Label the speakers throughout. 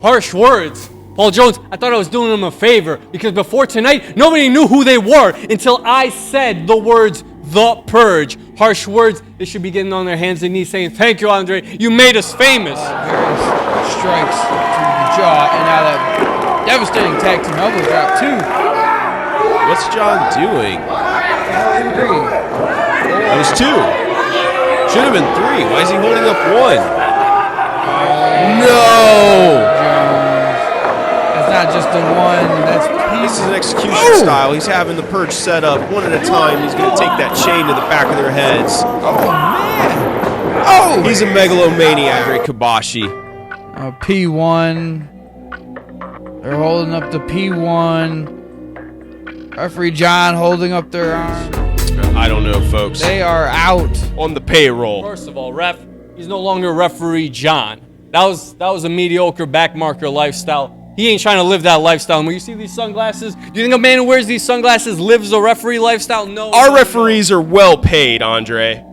Speaker 1: Harsh words. Paul Jones, I thought I was doing him a favor because before tonight, nobody knew who they were until I said the words, The Purge. Harsh words, they should be getting on their hands and knees saying, thank you, Andre, you made us famous.
Speaker 2: Various strikes to the jaw, and now that devastating tag team elbow drop, too.
Speaker 3: What's John doing? That was 2. Should have been 3. Why is he holding up 1? No!
Speaker 2: Not just the one, that's
Speaker 3: this is an execution style. He's having the Purge set up one at a time. He's going to take that chain to the back of their heads.
Speaker 2: Oh, man. Oh!
Speaker 3: He's a megalomaniac, Andre Kabashi.
Speaker 2: P1. They're holding up the P1. Referee John holding up their arm.
Speaker 3: I don't know, folks.
Speaker 2: They are out.
Speaker 3: On the payroll.
Speaker 1: First of all, he's no longer referee John. That was a mediocre backmarker lifestyle. He ain't trying to live that lifestyle. When you see these sunglasses, do you think a man who wears these sunglasses lives a referee lifestyle? No.
Speaker 3: Our referees are well paid, Andre.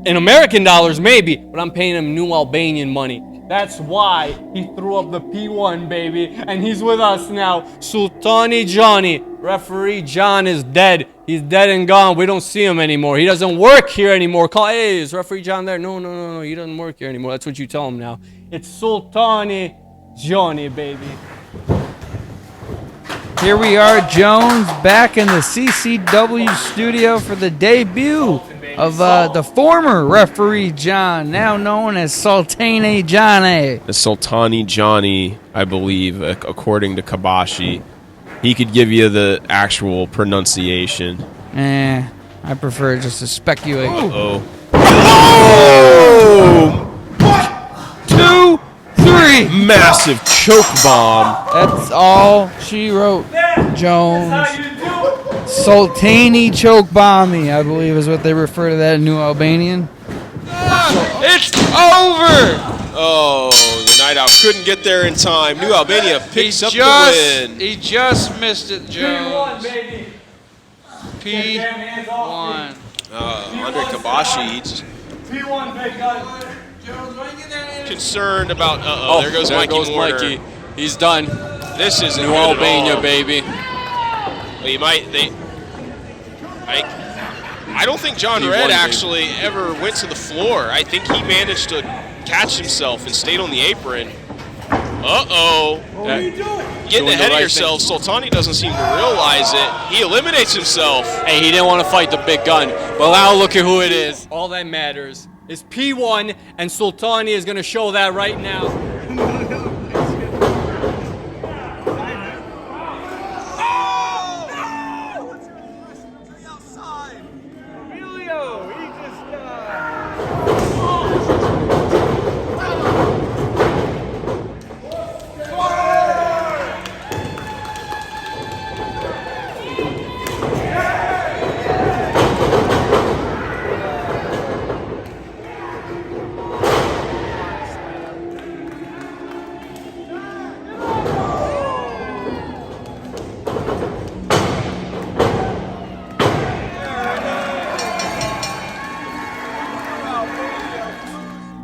Speaker 1: In American dollars, maybe, but I'm paying him new Albanian money. That's why he threw up the P1, baby, and he's with us now. Sultani Gjoni. Referee John is dead. He's dead and gone. We don't see him anymore. He doesn't work here anymore. Call, hey, is referee John there? No. He doesn't work here anymore. That's what you tell him now. It's Sultani Gjoni, baby.
Speaker 2: Here we are, Jones, back in the CCW studio for the debut of the former referee John, now known as Sultani Gjoni.
Speaker 3: The Sultani Gjoni, I believe, according to Kabashi. He could give you the actual pronunciation.
Speaker 2: I prefer just to speculate.
Speaker 3: Uh-oh.
Speaker 2: Oh! 2, 3.
Speaker 3: Massive choke bomb.
Speaker 2: That's all she wrote, Jones. Sultani choke bombing, I believe is what they refer to that in New Albanian.
Speaker 3: It's over! Oh, the Night Owl couldn't get there in time. New Albania picks up the win.
Speaker 2: He just missed it, Jones.
Speaker 1: P1, baby.
Speaker 2: P1.
Speaker 3: Andre Kabashi, he's
Speaker 1: P1, big gun.
Speaker 3: concerned about. There goes Mikey.
Speaker 1: He's done.
Speaker 3: This isn't
Speaker 1: New Albania, baby.
Speaker 3: I don't think John Red actually ever went to the floor. I think he managed to catch himself and stayed on the apron. Getting ahead of yourself. Sultani doesn't seem to realize it. He eliminates himself.
Speaker 1: Hey, he didn't want to fight the big gun. But now look at who it is. All that matters is P1, and Sultani is going to show that right now.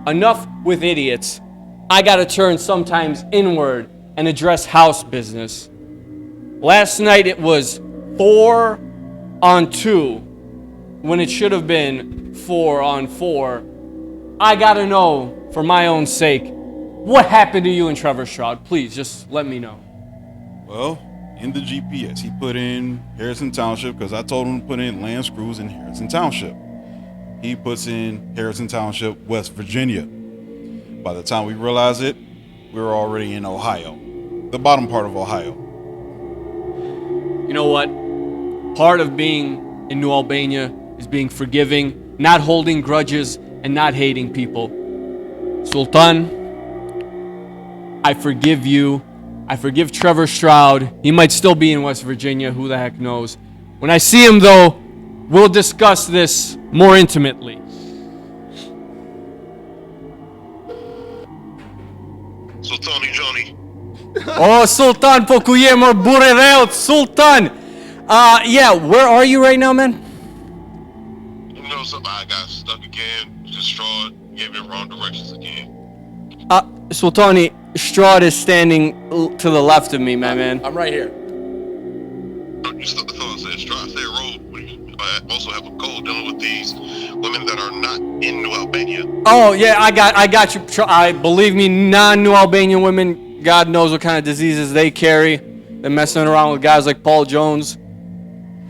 Speaker 1: Enough with idiots. I gotta turn sometimes inward and address house business. Last night it was 4-on-2 when it should have been 4-on-4. I gotta know, for my own sake, what happened to you and Trevor Straud? Please, just let me know.
Speaker 4: Well, in the GPS, he put in Harrison Township because I told him to put in Lance Cruz in Harrison Township. He puts in Harrison Township, West Virginia. By the time we realize it, we were already in Ohio, the bottom part of Ohio.
Speaker 1: You know what? Part of being in New Albania is being forgiving, not holding grudges, and not hating people. Sultan, I forgive you. I forgive Trevor Straud. He might still be in West Virginia. Who the heck knows? When I see him, though, we'll discuss this more intimately.
Speaker 5: Sultani Gjoni.
Speaker 1: Oh, Sultan, po ku je mor burre reut, Sultan. Yeah, where are you right now, man?
Speaker 5: You know something, I got stuck again. Just Straud gave me wrong directions again.
Speaker 1: Sultani, Straud is standing to the left of me, my man.
Speaker 6: I'm right here.
Speaker 5: You thought I said Straud. I said Road. I also have a goal dealing with these women that are not in New Albania.
Speaker 1: Oh yeah, I got you. I believe me, non-New Albanian women, God knows what kind of diseases they carry. They're messing around with guys like Paul Jones.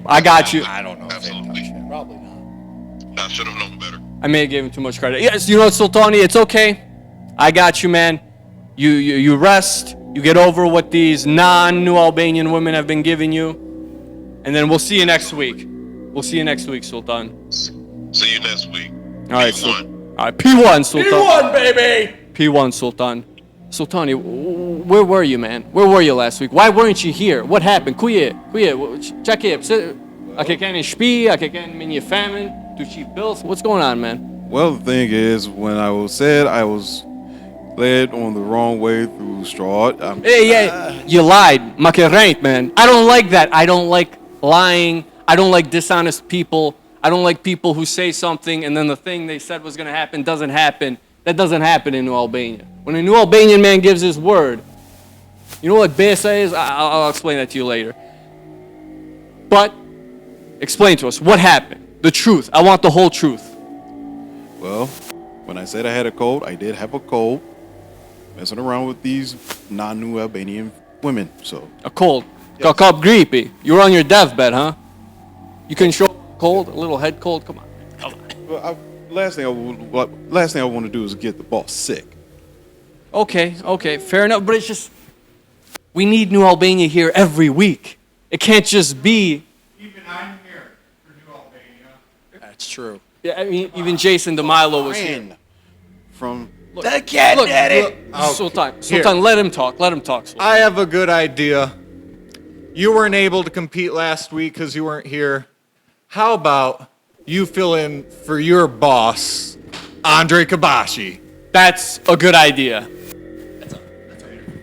Speaker 1: I got you.
Speaker 6: I don't know.
Speaker 5: Absolutely.
Speaker 6: Probably not.
Speaker 5: I should have known better.
Speaker 1: I may have given him too much credit. Yes, you know what, Sultani, it's okay. I got you, man. You rest. You get over what these non-New Albanian women have been giving you, and then we'll see you next week. We'll see you next week, Sultan.
Speaker 5: See you next week.
Speaker 1: All right,
Speaker 5: P1.
Speaker 1: All right, P1, Sultan.
Speaker 6: P1, baby!
Speaker 1: P1, Sultan. Sultani, where were you, man? Where were you last week? Why weren't you here? What happened? Kuye, check it. A ke keni shtëpi, a ke keni me një famine, to cheap bills. What's going on, man?
Speaker 4: Well, the thing is, when I was led on the wrong way through Straud.
Speaker 1: Hey, you lied. Ma ke rejt, man. I don't like that. I don't like lying. I don't like dishonest people. I don't like people who say something and then the thing they said was going to happen doesn't happen. That doesn't happen in New Albania. When a New Albanian man gives his word, you know what Besa is? I'll explain that to you later. But explain to us what happened. The truth. I want the whole truth.
Speaker 4: Well, when I said I had a cold, I did have a cold. Messing around with these non-New Albanian women, so.
Speaker 1: A cold. Yes. Called grippy. You were on your deathbed, huh? You can show cold, a little head cold. Come on. Come on.
Speaker 4: Well, last thing I want to do is get the boss sick.
Speaker 1: Okay, fair enough. But it's just, we need New Albania here every week. It can't just be.
Speaker 2: Even I'm here for New Albania.
Speaker 6: That's true.
Speaker 1: Yeah, I mean, even Jason DeMilo was here.
Speaker 4: From
Speaker 7: The kid did it.
Speaker 1: Sultan, let him talk. Sultan.
Speaker 7: I have a good idea. You weren't able to compete last week because you weren't here. How about you fill in for your boss, Andre Kabashi?
Speaker 1: That's a good idea.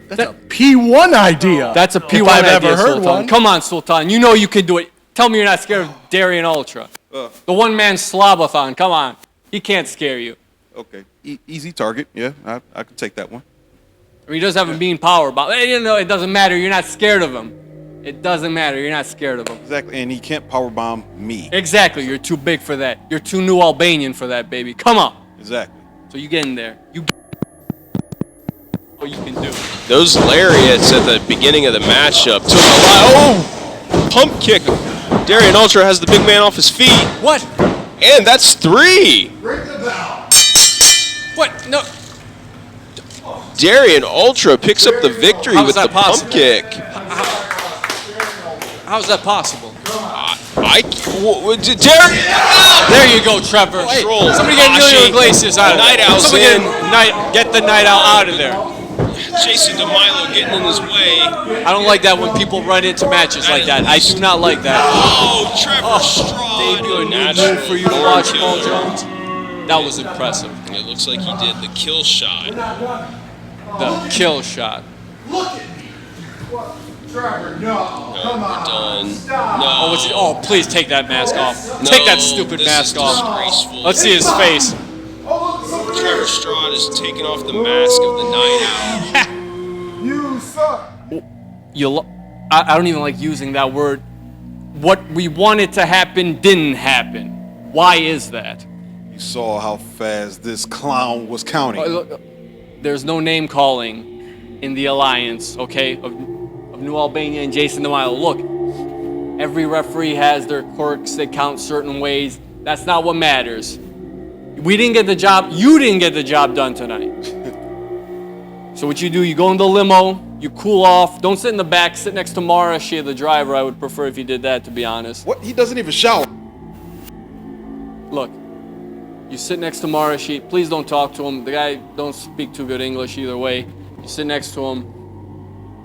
Speaker 6: That's a P1 idea.
Speaker 1: That's a P1
Speaker 6: if I've
Speaker 1: idea,
Speaker 6: ever heard
Speaker 1: Sultan.
Speaker 6: one.
Speaker 1: Come on, Sultan. You know you can do it. Tell me you're not scared of Darien Ultra. The one-man Slobathon. Come on. He can't scare you.
Speaker 4: Okay, easy target. Yeah, I could take that one.
Speaker 1: I mean, he does have a mean power, but you know, it doesn't matter. You're not scared of him. It doesn't matter. You're not scared of him.
Speaker 4: Exactly, and he can't powerbomb me.
Speaker 1: Exactly. You're too big for that. You're too New Albanian for that, baby. Come on.
Speaker 4: Exactly.
Speaker 1: So you get in there. What you can do.
Speaker 3: Those lariats at the beginning of the matchup took a lot. Oh! Pump kick. Darien Ultra has the big man off his feet.
Speaker 1: What?
Speaker 3: And that's 3.
Speaker 1: What? No.
Speaker 3: Darien Ultra picks up the victory with the pump kick.
Speaker 1: How's that possible?
Speaker 3: Darien!
Speaker 1: There you go, Trevor.
Speaker 3: Control.
Speaker 1: Somebody get Emilio Iglesias out of there.
Speaker 3: Night Owl's
Speaker 1: Somebody
Speaker 3: in.
Speaker 1: get the Night Owl out of there.
Speaker 3: Jason DeMilo getting in his way.
Speaker 1: I don't like that when people run into matches like that. I do not like that.
Speaker 3: Oh, Trevor Straud.
Speaker 1: Debut a new move for you to watch, Paul Jones. That was impressive.
Speaker 3: And it looks like he did the kill shot.
Speaker 1: The kill shot.
Speaker 2: Trevor, no. Come
Speaker 3: We're
Speaker 2: on.
Speaker 3: done.
Speaker 1: Oh,
Speaker 3: No.
Speaker 1: please take that mask off.
Speaker 3: No,
Speaker 1: Take that stupid
Speaker 3: this
Speaker 1: mask
Speaker 3: is
Speaker 1: off.
Speaker 3: disgraceful.
Speaker 1: Let's see his face.
Speaker 3: Trevor Straud is taking off the mask of the Night Owl.
Speaker 2: You suck.
Speaker 1: I don't even like using that word. What we wanted to happen didn't happen. Why is that?
Speaker 4: You saw how fast this clown was counting.
Speaker 1: Look, there's no name calling in the alliance, okay, of New Albania and Jason DeMilo. Look, every referee has their quirks. They count certain ways. That's not what matters. We didn't get the job. You didn't get the job done tonight. So what you do, you go in the limo, you cool off. Don't sit in the back. Sit next to Marashi, the driver. I would prefer if you did that, to be honest.
Speaker 4: What? He doesn't even shower.
Speaker 1: Look, you sit next to Marashi. Please don't talk to him. The guy don't speak too good English either way. You sit next to him.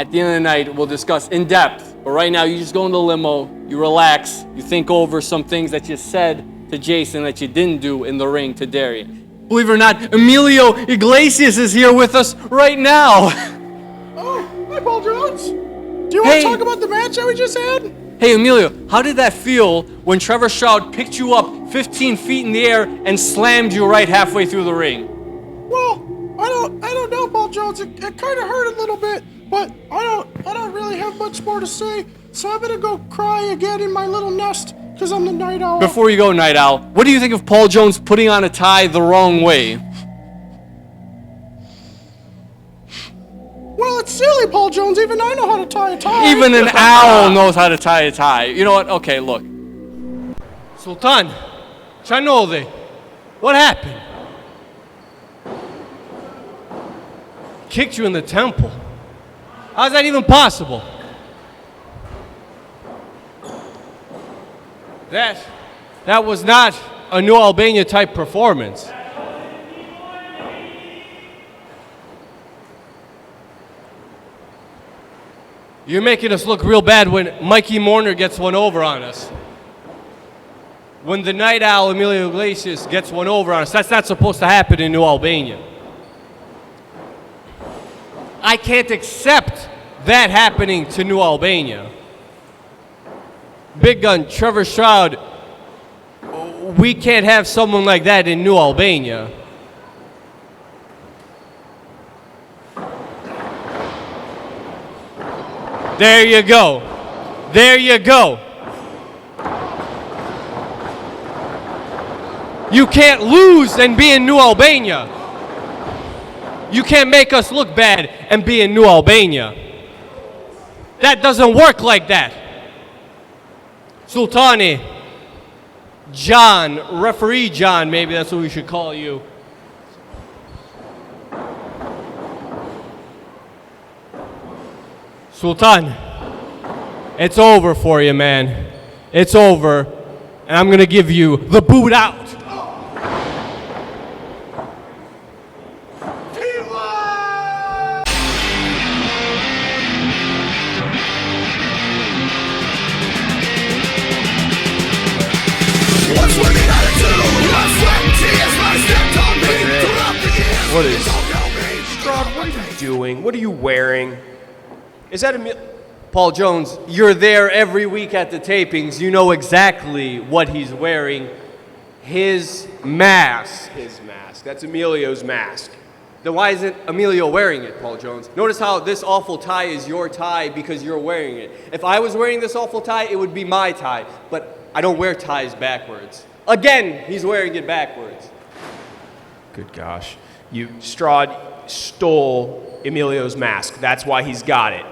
Speaker 1: At the end of the night, we'll discuss in depth. But right now, you just go in the limo, you relax, you think over some things that you said to Jason that you didn't do in the ring to Darien. Believe it or not, Emilio Iglesias is here with us right now.
Speaker 6: Oh, hi, Paul Jones. Do you want to talk about the match that we just had?
Speaker 1: Hey, Emilio, how did that feel when Trevor Straud picked you up 15 feet in the air and slammed you right halfway through the ring?
Speaker 6: Well, I don't know, Paul Jones. Jones. It kind of hurt a little bit, but I don't really have much more to say. So I'm gonna go cry again in my little nest because I'm the Night Owl.
Speaker 1: Before you go, Night Owl, what do you think of Paul Jones putting on a tie the wrong way?
Speaker 6: Well, it's silly, Paul Jones. Even I know how to tie a tie.
Speaker 1: Even an owl knows how to tie a tie. You know what? Okay, look. Sultan, Chanode, what happened? Kicked you in the temple. How's that even possible? That was not a New Albania type performance. You're making us look real bad when Mikey Mourner gets one over on us. When the Night Owl, Emilio Iglesias, gets one over on us. That's not supposed to happen in New Albania. I can't accept that happening to New Albania. Big gun, Trevor Straud, we can't have someone like that in New Albania. There you go. There you go. You can't lose and be in New Albania. You can't make us look bad and be in New Albania. That doesn't work like that. Sultani, John, Referee John, maybe that's what we should call you. Sultan, it's over for you, man. It's over. And I'm going to give you the boot out.
Speaker 3: What is Straud, what are you doing? What are you wearing? Is that
Speaker 1: Paul Jones, you're there every week at the tapings. You know exactly what he's wearing. His mask.
Speaker 3: His mask. That's Emilio's mask.
Speaker 1: Then why isn't Emilio wearing it, Paul Jones? Notice how this awful tie is your tie because you're wearing it. If I was wearing this awful tie, it would be my tie. But I don't wear ties backwards. Again, he's wearing it backwards.
Speaker 3: Good gosh. Straud stole Emilio's mask. That's why he's got it.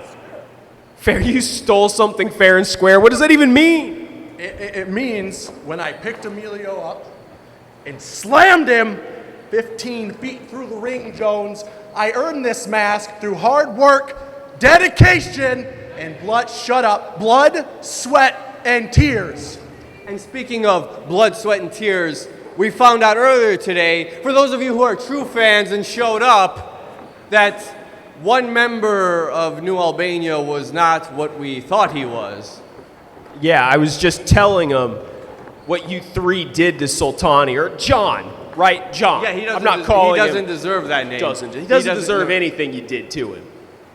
Speaker 3: Fair, you stole something fair and square. What does that even mean?
Speaker 6: It means when I picked Emilio up and slammed him 15 feet through the ring, Jones, I earned this mask through hard work, dedication, and blood, sweat, and tears.
Speaker 1: And speaking of blood, sweat, and tears, we found out earlier today, for those of you who are true fans and showed up, that one member of New Albania was not what we thought he was.
Speaker 3: Yeah, I was just telling him what you three did to Sultani, or John, right? John.
Speaker 1: Yeah, he doesn't.
Speaker 3: I'm not calling
Speaker 1: him. He doesn't
Speaker 3: him.
Speaker 1: deserve that name.
Speaker 3: He doesn't deserve anything you did to him.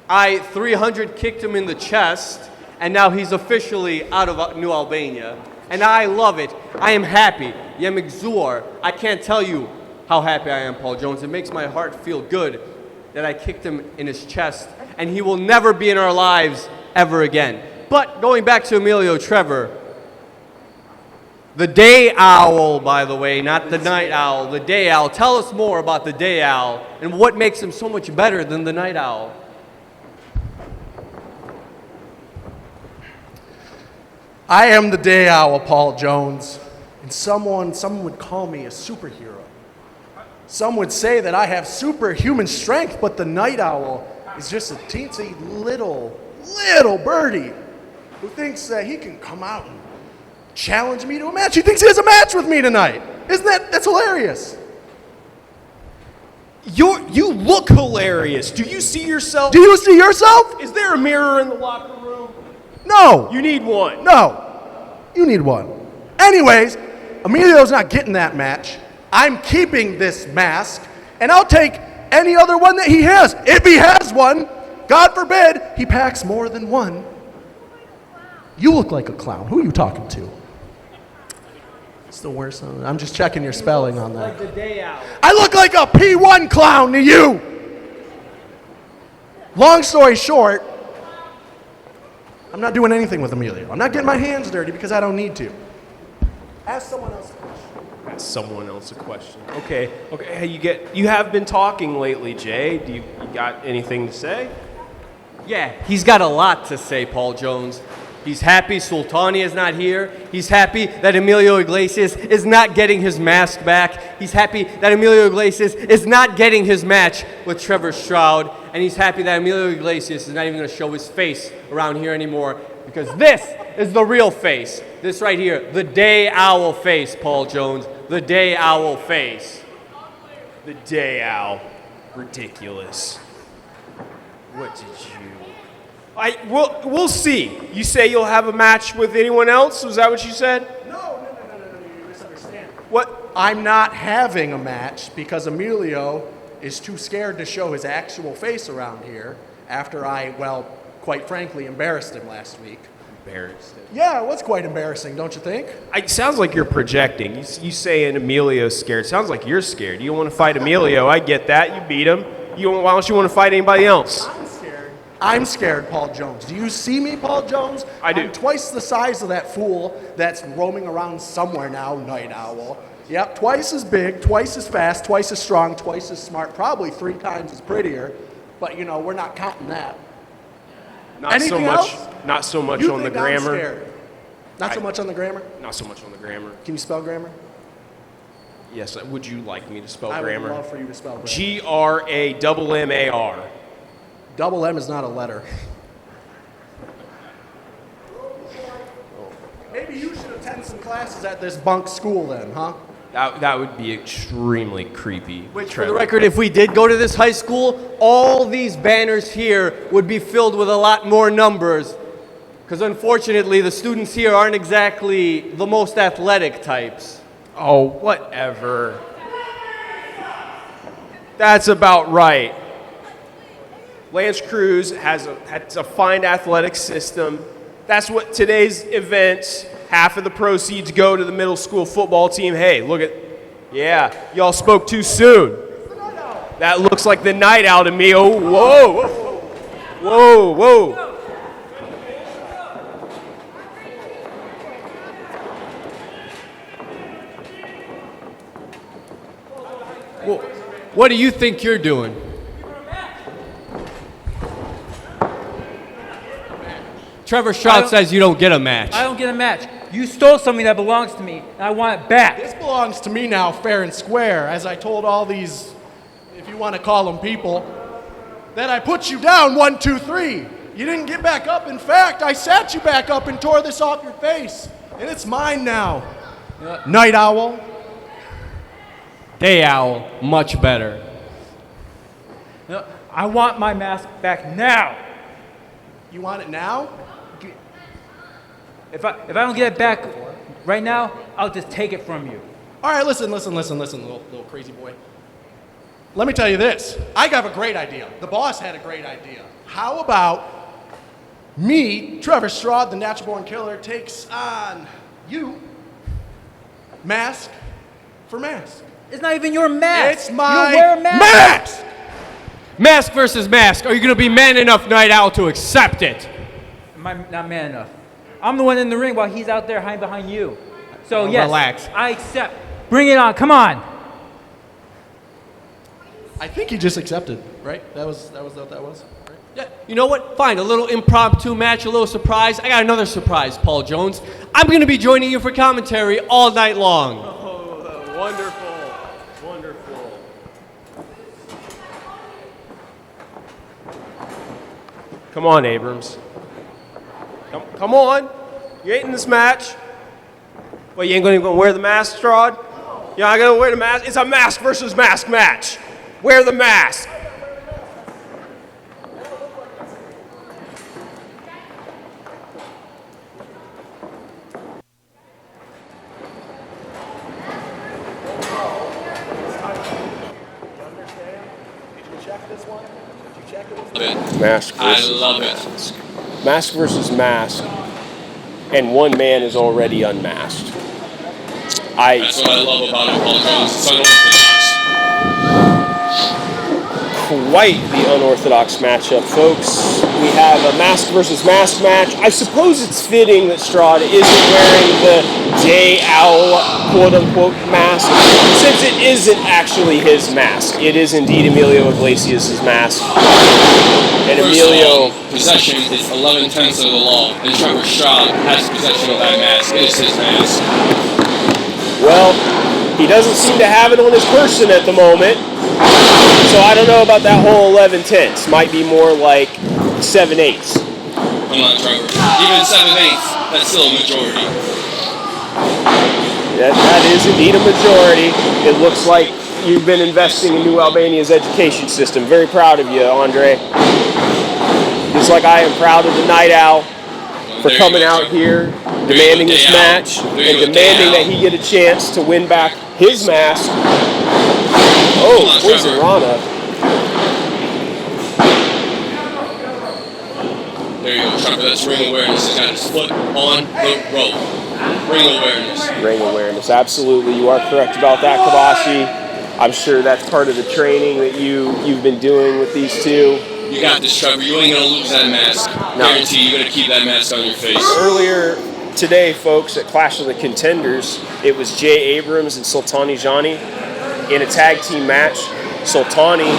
Speaker 1: I 300 kicked him in the chest, and now he's officially out of New Albania. And I love it. I am happy. Yemigzur. I can't tell you how happy I am, Paul Jones. It makes my heart feel good that I kicked him in his chest, and he will never be in our lives ever again. But going back to Emilio Trevor, the day owl, by the way, not the night owl, the day owl. Tell us more about the day owl and what makes him so much better than the night owl.
Speaker 6: I am the day owl, Paul Jones, and someone would call me a superhero. Some would say that I have superhuman strength, but the night owl is just a teensy little birdie who thinks that he can come out and challenge me to a match. He thinks he has a match with me tonight. That's hilarious.
Speaker 3: You look hilarious. Do you see yourself?
Speaker 6: Do you see yourself?
Speaker 3: Is there a mirror in the locker room?
Speaker 6: No.
Speaker 3: You need one.
Speaker 6: No. You need one. Anyways, Emilio's not getting that match. I'm keeping this mask, and I'll take any other one that he has. If he has one, God forbid, he packs more than one. You look like a clown. Who are you talking to? It's the worst. I'm just checking your spelling on that.
Speaker 1: Like the day owl.
Speaker 6: I look like a P1 clown to you. Long story short, I'm not doing anything with Emilio. I'm not getting my hands dirty because I don't need to. Ask someone else a question.
Speaker 3: Ask someone else a question. Okay. Hey, you have been talking lately, Jay. Do you got anything to say?
Speaker 1: Yeah, he's got a lot to say, Paul Jones. He's happy Sultani is not here. He's happy that Emilio Iglesias is not getting his mask back. He's happy that Emilio Iglesias is not getting his match with Trevor Straud. And he's happy that Emilio Iglesias is not even going to show his face around here anymore, because this is the real face. This right here, the day owl face, Paul Jones. The day owl face.
Speaker 3: The day owl. Ridiculous. What did you... We'll see. You say you'll have a match with anyone else? Was that what you said?
Speaker 6: No, you misunderstand.
Speaker 3: What?
Speaker 6: I'm not having a match because Emilio is too scared to show his actual face around here after I, well, quite frankly, embarrassed him last week.
Speaker 3: Embarrassed him?
Speaker 6: Yeah, it was quite embarrassing, don't you think?
Speaker 3: It sounds like you're projecting. You saying Emilio's scared. Sounds like you're scared. You don't want to fight Emilio. I get that. You beat him. Why don't you want to fight anybody else?
Speaker 6: I'm scared, Paul Jones. Do you see me, Paul Jones?
Speaker 3: I do.
Speaker 6: I'm twice the size of that fool that's roaming around somewhere now, Night Owl. Yep, twice as big, twice as fast, twice as strong, twice as smart, probably 3 times as prettier. But, we're not counting that.
Speaker 3: Not so much. Not so much on the grammar.
Speaker 6: I'm scared. Not so much on the grammar?
Speaker 3: Not so much on the grammar.
Speaker 6: Can you spell grammar?
Speaker 3: Yes. Would you like me to spell
Speaker 6: I
Speaker 3: grammar?
Speaker 6: would love for you to spell grammar.
Speaker 3: GRAMMAR.
Speaker 6: Double M is not a letter. Maybe you should attend some classes at this bunk school then, huh?
Speaker 3: That would be extremely creepy.
Speaker 1: Which, for the record, if we did go to this high school, all these banners here would be filled with a lot more numbers. Because unfortunately, the students here aren't exactly the most athletic types.
Speaker 3: Oh, whatever. That's about right. Lance Cruz has a fine athletic system. That's what today's events, half of the proceeds go to the middle school football team. Hey, look at, yeah, y'all spoke too soon. That looks like the Night Owl to me. Oh, whoa, whoa, whoa.
Speaker 1: Well, what do you think you're doing? Trevor Straud says you don't get a match.
Speaker 2: I don't get a match. You stole something that belongs to me, and I want it back.
Speaker 6: This belongs to me now, fair and square, as I told all these, if you want to call them people, that I put you down 1, 2, 3. You didn't get back up. In fact, I sat you back up and tore this off your face. And it's mine now. Night Owl.
Speaker 1: Day Owl, much better.
Speaker 2: I want my mask back now.
Speaker 6: You want it now?
Speaker 2: If I don't get it back right now, I'll just take it from you.
Speaker 6: All right, listen, little crazy boy. Let me tell you this. I got a great idea. The boss had a great idea. How about me, Trevor Straud, the natural born killer, takes on you, mask for mask.
Speaker 2: It's not even your mask.
Speaker 6: It's my
Speaker 2: you wear a mask.
Speaker 6: mask!
Speaker 1: Mask versus mask. Are you going to be man enough, Night Owl, to accept it?
Speaker 2: Am I not man enough? I'm the one in the ring while he's out there hiding behind you. So yes,
Speaker 1: relax.
Speaker 2: I accept. Bring it on. Come on.
Speaker 6: I think he just accepted, right? That was what that was. Right?
Speaker 1: Yeah. You know what? Fine. A little impromptu match, a little surprise. I got another surprise, Paul Jones. I'm going to be joining you for commentary all night long.
Speaker 3: Oh, wonderful. Wonderful. Come on, Abrams. Come on. You ain't in this match. Well, you ain't going to wear the mask, Straud? You're not going to wear the mask? It's a mask versus mask match. Wear the mask. Mask versus
Speaker 1: I love it.
Speaker 3: Mask versus mask, and one man is already unmasked.
Speaker 1: That's what I love about it, Paul Jones. It's unorthodox.
Speaker 3: quite the unorthodox matchup, folks. We have a mask versus mask match. I suppose it's fitting that Straud isn't wearing the day owl quote-unquote mask, since it isn't actually his mask. It is indeed Emilio Iglesias' mask. And
Speaker 8: First
Speaker 3: Emilio...
Speaker 8: of all, possession is 11/10 of the law, and Trevor Straud has possession of that mask. It is his mask.
Speaker 3: Well, he doesn't seem to have it on his person at the moment. So I don't know about that whole 11/10. Might be more like 7/8.
Speaker 8: Come on, Trevor. Even 7/8, that's still a majority.
Speaker 3: That is indeed a majority. It looks like you've been investing in New Albania's education system. Very proud of you, Andre. Just like I am proud of the Night Owl for coming out here, demanding this match, and demanding that he get a chance to win back his mask. Oh, poison Rana.
Speaker 8: There you go, Trevor. That's ring awareness. He's got his foot on the rope. Ring awareness.
Speaker 3: Ring awareness. Absolutely. You are correct about that, Kabashi. I'm sure that's part of the training that you've been doing with these two.
Speaker 8: You got this, Trevor. You ain't going to lose that mask.
Speaker 3: No.
Speaker 8: Guarantee you're going to keep that mask on your face.
Speaker 3: Earlier today, folks, at Clash of the Contenders, it was Jay Abrams and Sultani Gjoni in a tag team match. Sultani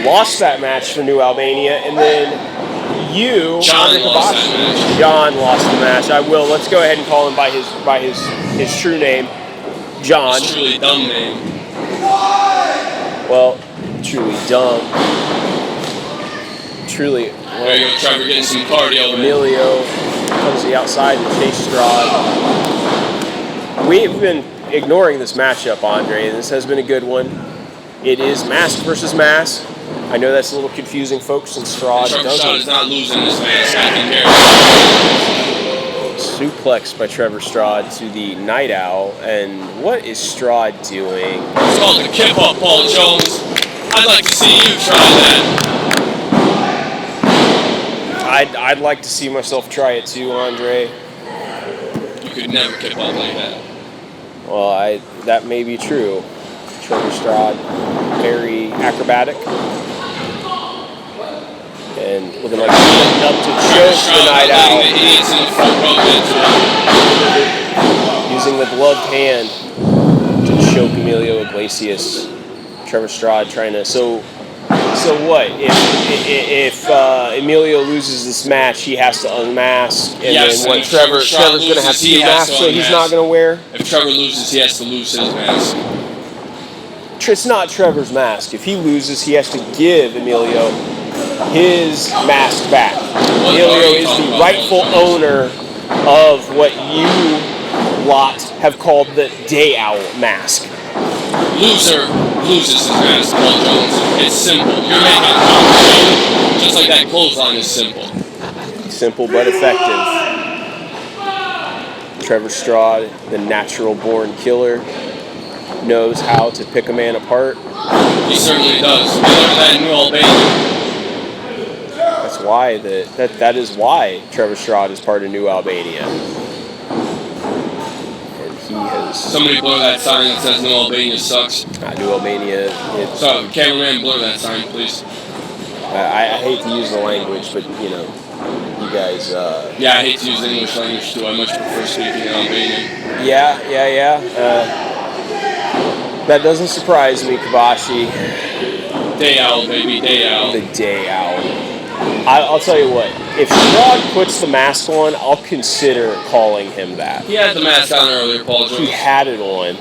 Speaker 3: lost that match for New Albania, and then
Speaker 8: John lost that match.
Speaker 3: John lost the match. Let's go ahead and call him by his true name, John.
Speaker 8: His truly dumb name.
Speaker 3: Well, truly dumb. Truly.
Speaker 8: There you go, Trevor, getting some cardio.
Speaker 3: Emilio comes to the outside and Chase Straud. We've been ignoring this matchup, Andre, and this has been a good one. It is mask versus mask. I know that's a little confusing, folks, and Straud
Speaker 8: Trevor
Speaker 3: doesn't.
Speaker 8: Straud is not losing this mask. I can guarantee.
Speaker 3: Suplex by Trevor Straud to the Night Owl, and what is Straud doing?
Speaker 8: It's called the kip up, Paul Jones. I'd like to see you try that.
Speaker 3: I'd like to see myself try it too, Andre.
Speaker 8: You could never kip up like that.
Speaker 3: Well, that may be true. Trevor Straud, very acrobatic. And looking like he's up to choke the Night Owl. Using the gloved hand to choke Emilio Iglesias. Trevor Straud trying to... So what? If Emilio loses this match, he has to unmask, and
Speaker 8: yes,
Speaker 3: then what? Trevor's going to have two masks, so he's not going to wear.
Speaker 8: If Trevor loses, he has to lose his mask.
Speaker 3: It's not Trevor's mask. If he loses, he has to give Emilio his mask back. Emilio is the rightful owner of what you lot have called the Day Owl mask.
Speaker 8: Loser loses his mask, Paul Jones. It's simple. You're making it complicated. Just like that clothesline is simple.
Speaker 3: Simple but effective. Trevor Straud, the natural-born killer, knows how to pick a man apart.
Speaker 8: He certainly does. He learned that in New Albania.
Speaker 3: That's why that is why Trevor Straud is part of New Albania. He has...
Speaker 8: Somebody blur that sign that says New Albania sucks.
Speaker 3: New Albania...
Speaker 8: So, cameraman, blur that sign, please.
Speaker 3: I hate to use the language, but, you know, you guys...
Speaker 8: Yeah, I hate to use the English language, too. I much prefer speaking in Albanian.
Speaker 3: Yeah. That doesn't surprise me, Kabashi.
Speaker 8: Day Owl, baby, Day Owl.
Speaker 3: The Day Owl. I'll tell you what, if Straud puts the mask on, I'll consider calling him that.
Speaker 8: He had the mask on earlier, Paul Jones.
Speaker 3: He had it on.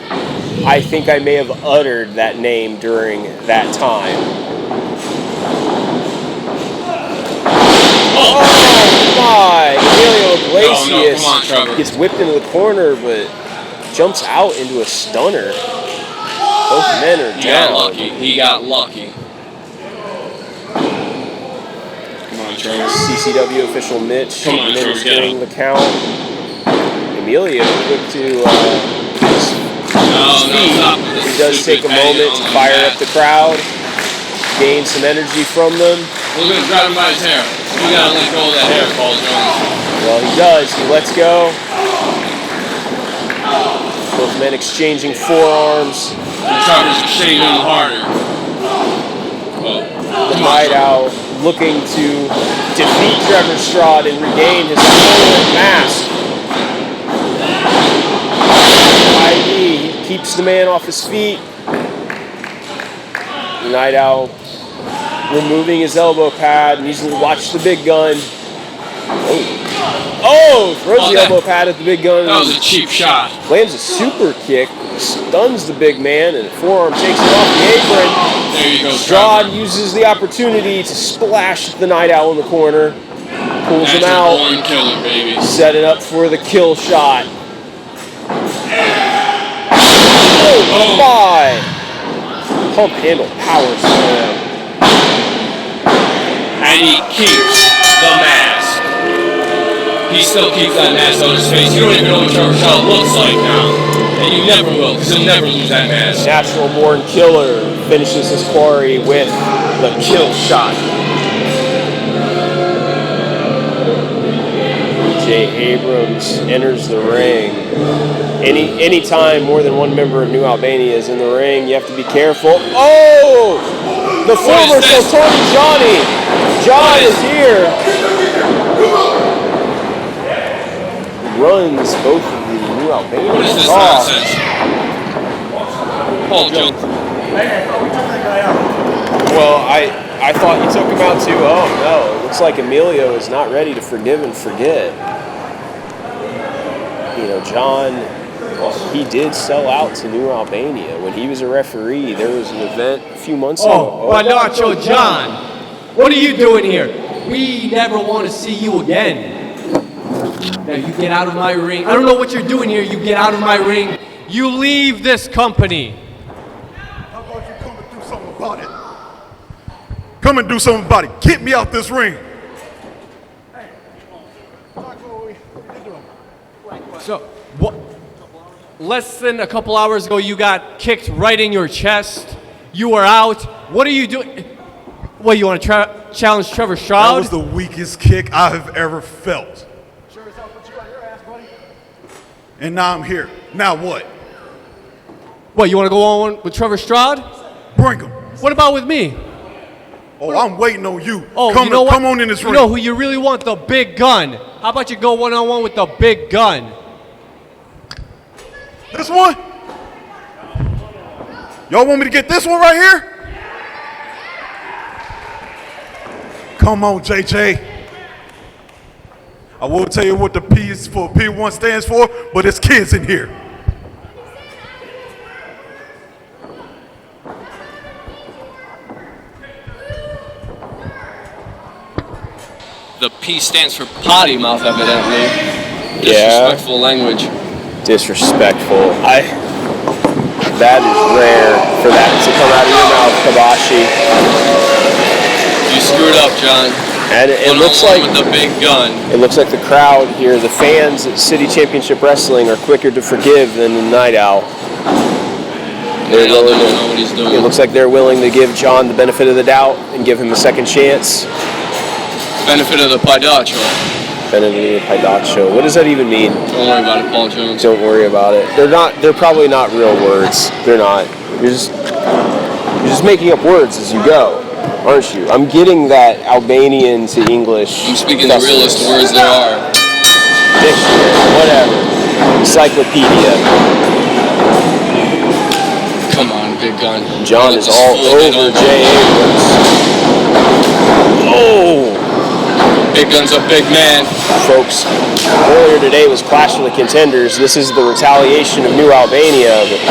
Speaker 3: I think I may have uttered that name during that time. Oh my! Emilio Iglesias
Speaker 8: come on, Trevor.
Speaker 3: Gets whipped into the corner, but jumps out into a stunner. Both men are down.
Speaker 8: He got lucky. Trevor.
Speaker 3: CCW official Mitch administering the count. Emilio quick to his feet. He does take a moment to fire up the crowd, gain some energy from them.
Speaker 8: We're going to grab him by his hair. You got to let go of that hair, Paul Jones.
Speaker 3: Well, he does. He lets go. Both men exchanging forearms.
Speaker 8: And Trevor's exchanging harder.
Speaker 3: The Night Owl looking to defeat Trevor Straud and regain his opponent mask. ID keeps the man off his feet. The Night Owl removing his elbow pad, and he's watch the big gun. Oh, throws the elbow pad at the big gun.
Speaker 8: That was a cheap shot.
Speaker 3: Lands a super kick, stuns the big man, and forearm takes it off the apron.
Speaker 8: There you go,
Speaker 3: Straud uses the opportunity to splash the Night Owl in the corner. Pulls him out.
Speaker 8: Born killer, baby.
Speaker 3: Set it up for the kill shot. Oh my! Pump handle power slam.
Speaker 8: And he keeps the mask. He still keeps that mask on his face. You don't even know what Trevor Straud looks like now. And you never will, because he'll never lose that mask.
Speaker 3: Natural born killer finishes his quarry with the kill shot. Jay Abrams enters the ring. Anytime more than one member of New Albania is in the ring, you have to be careful. Oh! The former Sultani Gjoni. John is here. Runs both of the New Albanians.
Speaker 8: What is this nonsense? Paul Jones.
Speaker 3: Well, I thought you took him out too. Oh no, it looks like Emilio is not ready to forgive and forget. You know, John, well, he did sell out to New Albania. When he was a referee, there was an event a few months ago.
Speaker 1: Banacho John, what are you doing here? We never want to see you again. Now you get out of my ring. I don't know what you're doing here. You get out of my ring. You leave this company.
Speaker 9: How about you come and do something about it? Come and do something about it. Get me out this ring. Hey, what are you doing?
Speaker 1: So, what? Less than a couple hours ago, you got kicked right in your chest. You were out. What are you doing? What, you want to challenge Trevor Straud?
Speaker 9: That was the weakest kick I have ever felt. Sure as hell put you on your ass, buddy. And now I'm here. Now what?
Speaker 1: What, you want to go on with Trevor Straud?
Speaker 9: Bring him.
Speaker 1: What about with me?
Speaker 9: Oh, I'm waiting on you.
Speaker 1: Oh,
Speaker 9: come,
Speaker 1: you know what?
Speaker 9: Come on in this ring.
Speaker 1: You know who you really want? The big gun. How about you go one-on-one with the big gun?
Speaker 9: This one? Y'all want me to get this one right here? Come on, JJ. I will tell you what the P is for, P1 stands for, but it's kids in here.
Speaker 8: The P stands for potty mouth, evidently.
Speaker 3: Yeah.
Speaker 8: Disrespectful language.
Speaker 3: Disrespectful. That is rare for that to come out of your mouth, Kabashi.
Speaker 8: You screwed up, John.
Speaker 3: And it looks like
Speaker 8: with the big gun.
Speaker 3: It looks like the crowd here, the fans at City Championship Wrestling, are quicker to forgive than the Night Owl.
Speaker 8: They're willing to know what he's doing.
Speaker 3: It looks like they're willing to give John the benefit of the doubt and give him a second chance.
Speaker 8: Benefit of the Paidacho.
Speaker 3: Benefit of the Paidacho. What does that even mean?
Speaker 8: Don't worry about it, Paul Jones.
Speaker 3: Don't worry about it. They're probably not real words. They're not. You're just making up words as you go, aren't you? I'm getting that Albanian to English.
Speaker 8: I'm speaking the realest words there are.
Speaker 3: Dictionary, whatever. Encyclopedia.
Speaker 8: Come on, big gun.
Speaker 3: John is all over Jay Abrams. Oh!
Speaker 8: Big gun's a big man.
Speaker 3: Folks, earlier today was Clash of the Contenders. This is the Retaliation of New Albania. But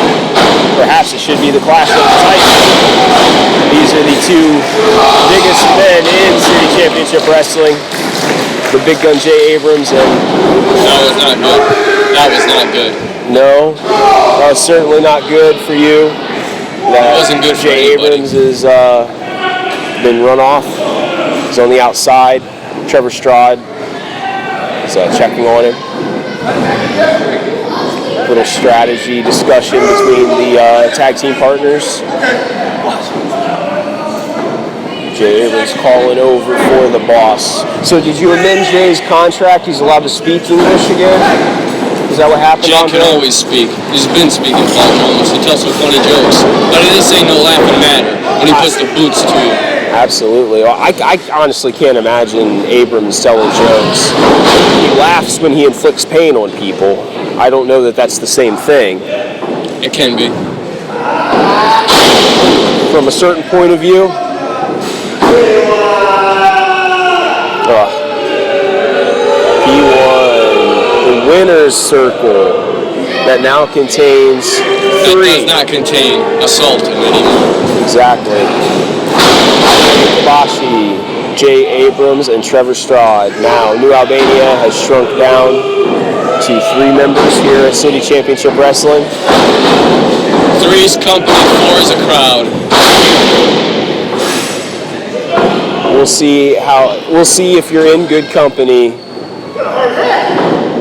Speaker 3: perhaps it should be the Clash of the Titans. These are the two biggest men in City Championship Wrestling. The big gun Jay Abrams and...
Speaker 8: That was not good. That was not good.
Speaker 3: No, that was certainly not good for you. That
Speaker 8: it wasn't good for
Speaker 3: Jay
Speaker 8: anybody.
Speaker 3: Abrams has been run off. He's on the outside. Trevor Straud is checking on him. Little strategy discussion between the tag team partners. Jay Abrams calling over for the boss. So did you amend Jay's contract? He's allowed to speak English again? Is that what happened?
Speaker 8: Jay can always speak. He's been speaking Paul Jones. He tells some funny jokes. But this ain't no laughing matter. when he puts the boots to you.
Speaker 3: Absolutely. Well, I honestly can't imagine Abrams telling jokes. He laughs when he inflicts pain on people. I don't know that that's the same thing.
Speaker 8: It can be.
Speaker 3: From a certain point of view, P1, the winner's circle that now contains 3.
Speaker 8: It does not contain assault in it anymore.
Speaker 3: Exactly. Kabashi, Jay Abrams, and Trevor Straud. Now, New Albania has shrunk down to 3 members here at City Championship Wrestling.
Speaker 8: 3's company, 4 is a crowd.
Speaker 3: We'll see if you're in good company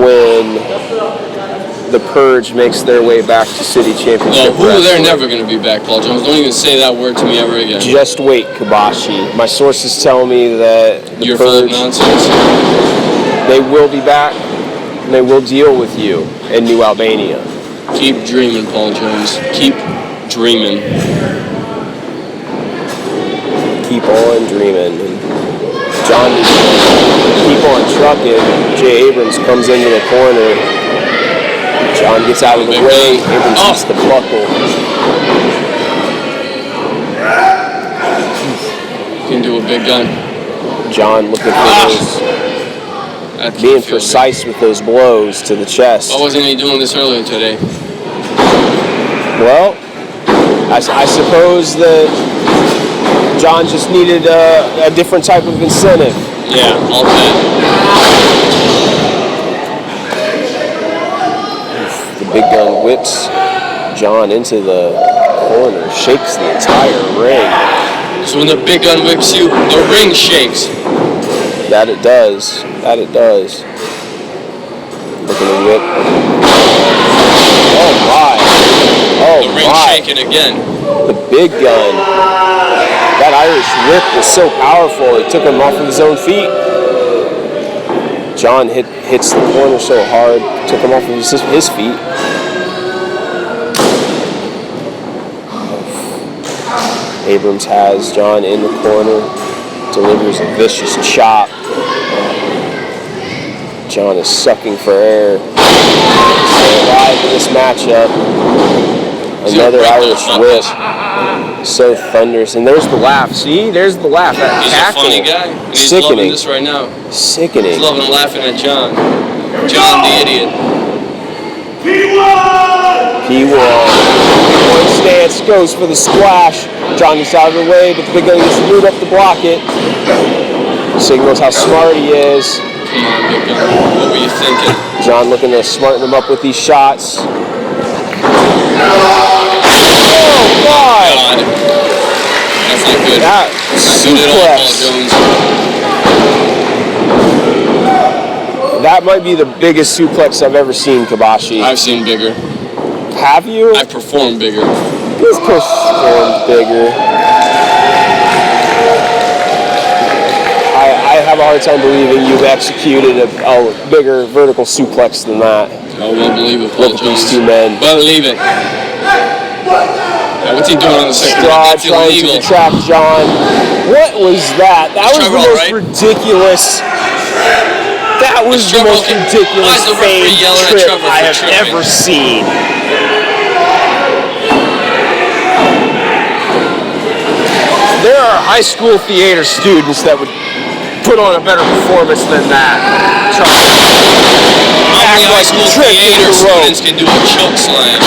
Speaker 3: when the Purge makes their way back to City Championship Wrestling.
Speaker 8: They're never going to be back, Paul Jones. Don't even say that word to me ever again.
Speaker 3: Just wait, Kabashi. My sources tell me that the
Speaker 8: You're full of
Speaker 3: Purge,
Speaker 8: nonsense.
Speaker 3: they will be back, and they will deal with you in New Albania.
Speaker 8: Keep dreaming, Paul Jones. Keep dreaming.
Speaker 3: Keep on dreaming. And John, keep on trucking. Jay Abrams comes into the corner. John gets out of the way. Abrams hits the buckle.
Speaker 8: Can do a big gun.
Speaker 3: John looking for those, being precise with those blows to the chest.
Speaker 8: Why wasn't he doing this earlier today?
Speaker 3: Well, I suppose that John just needed a different type of incentive.
Speaker 8: Yeah, all that.
Speaker 3: The big gun whips John into the corner, shakes the entire ring.
Speaker 8: So when the big gun whips you, the ring shakes.
Speaker 3: That it does. That it does. Look at the whip. Oh my. Oh
Speaker 8: the ring
Speaker 3: my.
Speaker 8: shaking again.
Speaker 3: The big gun. That Irish whip was so powerful, it took him off of his own feet. John hits the corner so hard, took him off of his feet. Abrams has John in the corner, delivers a vicious chop. John is sucking for air. Stay alive in this matchup. Another Irish whip. So thunderous. And there's the laugh. See? There's the laugh. That
Speaker 8: He's
Speaker 3: cackle.
Speaker 8: a funny guy. And he's
Speaker 3: Sickening.
Speaker 8: loving this right now.
Speaker 3: Sickening.
Speaker 8: He's loving laughing at John. John the idiot.
Speaker 3: P1 stance, goes for the splash. John gets out of the way, but the big guy gets the boot up to block it. Signals how smart he is.
Speaker 8: Come on, big guy. What were you thinking?
Speaker 3: John looking to smarten him up with these shots. Oh, God!
Speaker 8: That's not good.
Speaker 3: That
Speaker 8: That's not good at all, Paul Jones.
Speaker 3: That might be the biggest suplex I've ever seen, Kabashi.
Speaker 8: I've seen bigger.
Speaker 3: Have you?
Speaker 8: I've performed bigger.
Speaker 3: He's performed bigger. I have a hard time believing you've executed a bigger vertical suplex than that.
Speaker 8: I won't believe it, Paul
Speaker 3: Look at
Speaker 8: Jones.
Speaker 3: these two men.
Speaker 8: Believe it. Now, what's he doing on the second
Speaker 3: Straud
Speaker 8: round? That's
Speaker 3: trying
Speaker 8: illegal.
Speaker 3: to trap John. What was that? That was the
Speaker 8: Trevor,
Speaker 3: most
Speaker 8: right?
Speaker 3: ridiculous. That was the most ridiculous
Speaker 8: Why is the referee
Speaker 3: fame
Speaker 8: yelling at
Speaker 3: trip
Speaker 8: Trevor
Speaker 3: I
Speaker 8: for
Speaker 3: have
Speaker 8: tripping?
Speaker 3: ever seen. There are high school theater students that would put on a better performance than that.
Speaker 8: How many high school theater students can do a choke slam?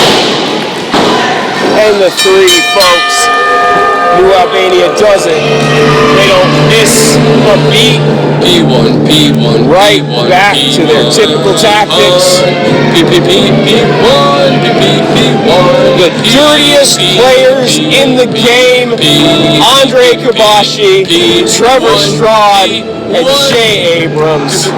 Speaker 3: And the 3 folks, New Albania does it. They don't miss a beat.
Speaker 8: P1, P1,
Speaker 3: Right
Speaker 8: P1,
Speaker 3: back
Speaker 8: P1,
Speaker 3: to their typical tactics.
Speaker 8: P1,
Speaker 3: The dirtiest players in the game, Andre Kabashi, Trevor Straud, and Jay Abrams.